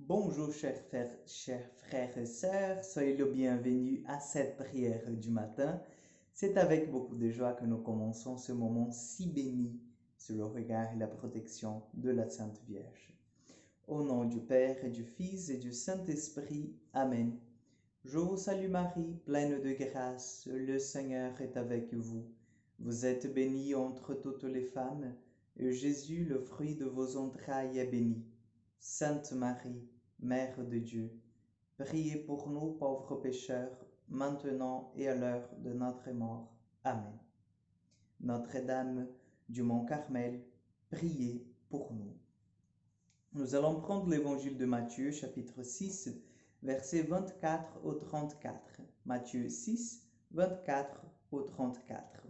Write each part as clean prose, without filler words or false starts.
Bonjour chers frères et sœurs, soyez le bienvenu à cette prière du matin. C'est avec beaucoup de joie que nous commençons ce moment si béni sous le regard et la protection de la Sainte Vierge. Au nom du Père et du Fils et du Saint-Esprit, Amen. Je vous salue Marie, pleine de grâce, le Seigneur est avec vous. Vous êtes bénie entre toutes les femmes, et Jésus, le fruit de vos entrailles, est béni. Sainte Marie, Mère de Dieu, priez pour nous pauvres pécheurs, maintenant et à l'heure de notre mort. Amen. Notre-Dame du Mont Carmel, priez pour nous. Nous allons prendre l'évangile de Matthieu, chapitre 6, versets 24 au 34. Matthieu 6, 24 au 34.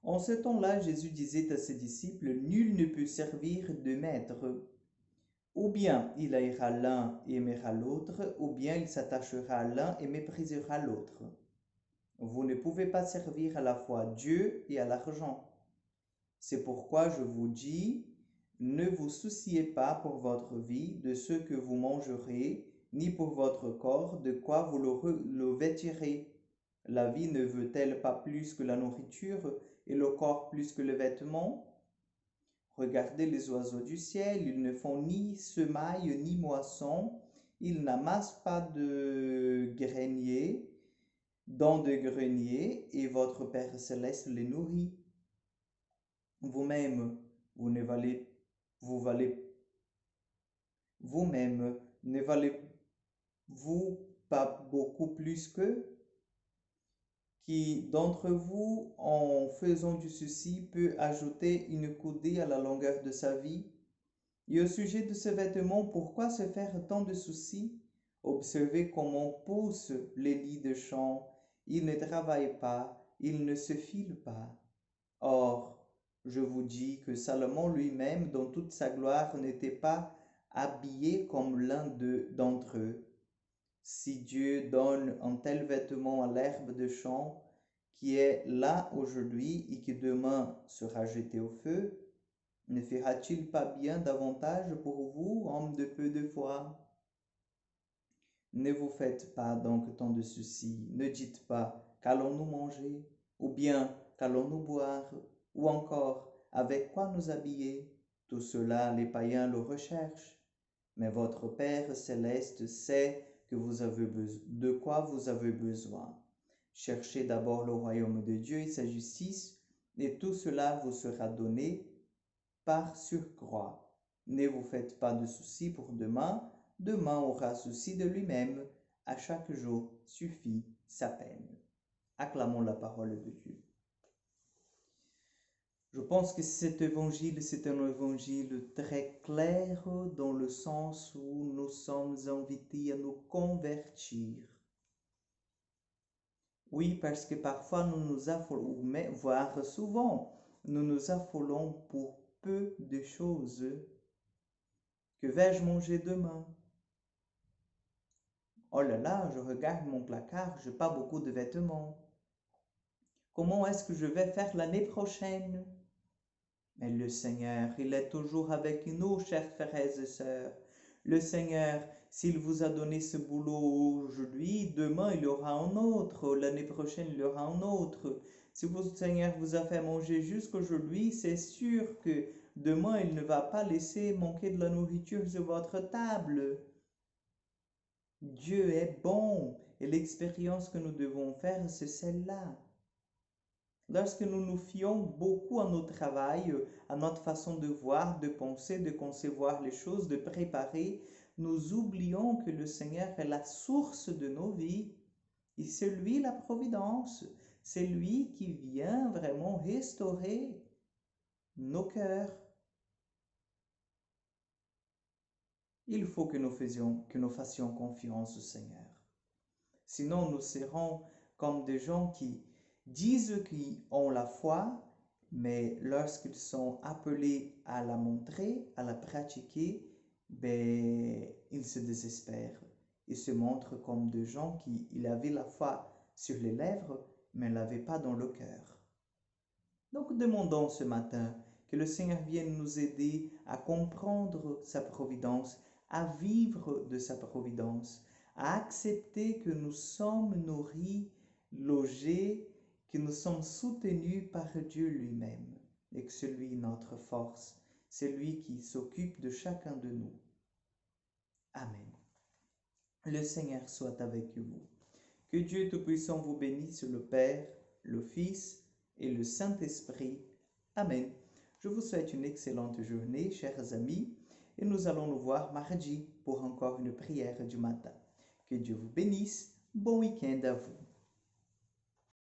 En ce temps-là, Jésus disait à ses disciples, « Nul ne peut servir deux maîtres. Ou bien il haïra l'un et aimera l'autre, ou bien il s'attachera à l'un et méprisera l'autre. Vous ne pouvez pas servir à la fois Dieu et à l'argent. C'est pourquoi je vous dis, ne vous souciez pas pour votre vie de ce que vous mangerez, ni pour votre corps de quoi vous le vêtirez. La vie ne veut-elle pas plus que la nourriture, et le corps plus que le vêtement ? Regardez les oiseaux du ciel, ils ne font ni semaille ni moisson, ils n'amassent pas de grenier, dans de greniers, et votre Père céleste les nourrit. Vous-même, vous-même, ne valez-vous pas beaucoup plus qu'eux? Qui d'entre vous, en faisant du souci, peut ajouter une coudée à la longueur de sa vie? Et au sujet de ce vêtement, pourquoi se faire tant de soucis? Observez comment poussent les lits de champ. Ils ne travaillent pas, ils ne se filent pas. Or, je vous dis que Salomon lui-même, dans toute sa gloire, n'était pas habillé comme l'un d'entre eux. Si Dieu donne un tel vêtement à l'herbe de champ, qui est là aujourd'hui et qui demain sera jeté au feu, ne fera-t-il pas bien davantage pour vous, homme de peu de foi? Ne vous faites pas donc tant de soucis, ne dites pas qu'allons-nous manger, ou bien qu'allons-nous boire, ou encore avec quoi nous habiller. Tout cela, les païens le recherchent. Mais votre Père céleste sait que de quoi vous avez besoin. Cherchez d'abord le royaume de Dieu et sa justice, et tout cela vous sera donné par surcroît. Ne vous faites pas de soucis pour demain, demain aura souci de lui-même, à chaque jour suffit sa peine. Acclamons la parole de Dieu. Je pense que cet évangile, c'est un évangile très clair dans le sens où nous sommes invités à nous convertir. Oui, parce que parfois nous nous affolons, mais voire souvent, nous nous affolons pour peu de choses. Que vais-je manger demain? Oh là là, je regarde mon placard, je n'ai pas beaucoup de vêtements. Comment est-ce que je vais faire l'année prochaine? Mais le Seigneur, il est toujours avec nous, chers frères et sœurs. Le Seigneur, s'il vous a donné ce boulot aujourd'hui, demain il y aura un autre, l'année prochaine il y aura un autre. Si le Seigneur vous a fait manger jusqu'aujourd'hui, c'est sûr que demain il ne va pas laisser manquer de la nourriture sur votre table. Dieu est bon et l'expérience que nous devons faire, c'est celle-là. Lorsque nous nous fions beaucoup à notre travail, à notre façon de voir, de penser, de concevoir les choses, de préparer, nous oublions que le Seigneur est la source de nos vies. Et c'est lui la providence. C'est lui qui vient vraiment restaurer nos cœurs. Il faut que nous fassions confiance au Seigneur. Sinon, nous serons comme des gens qui disent qu'ils ont la foi, mais lorsqu'ils sont appelés à la montrer, à la pratiquer, ils se désespèrent. Ils se montrent comme des gens qui avaient la foi sur les lèvres, mais ne l'avaient pas dans le cœur. Donc demandons ce matin que le Seigneur vienne nous aider à comprendre sa providence, à vivre de sa providence, à accepter que nous sommes nourris, logés, que nous sommes soutenus par Dieu lui-même et que c'est lui notre force, c'est lui qui s'occupe de chacun de nous. Amen. Le Seigneur soit avec vous. Que Dieu Tout-Puissant vous bénisse, le Père, le Fils et le Saint-Esprit. Amen. Je vous souhaite une excellente journée, chers amis, et nous allons nous voir mardi pour encore une prière du matin. Que Dieu vous bénisse. Bon week-end à vous.